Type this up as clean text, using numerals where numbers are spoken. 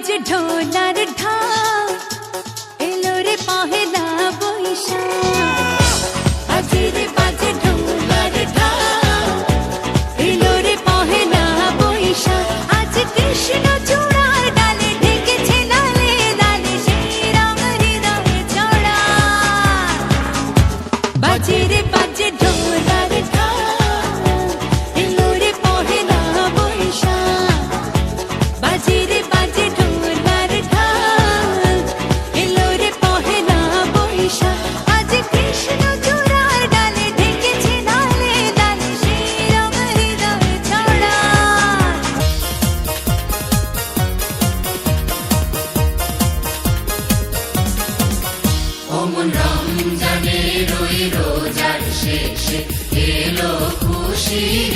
বাজে ঢোলার ঢাক, এলো রে পহেলা বৈশাখ। বাজে রে বাজে ঢোলার ঢাক, এলো রে পহেলা বৈশাখ। আজ কৃষ্ণ চূড়ার ডালে ঢেকেছে লালে লালে, সেই রং হৃদয়ে ছড়া। বাজে রে বাজে ঢোলার ঢাক, এলো রে পহেলা বৈশাখ। বাজে রে বাজে ঢোলার ঢাক, এলো রে পহেলা বৈশাখ। আজ কৃষ্ণ চূড়ার ডালে ঢেকেছে লালে লালে, সেই রং হৃদয়ে ছড়া। অমন রমজানের ওই রোজার শেষে এলো খুশির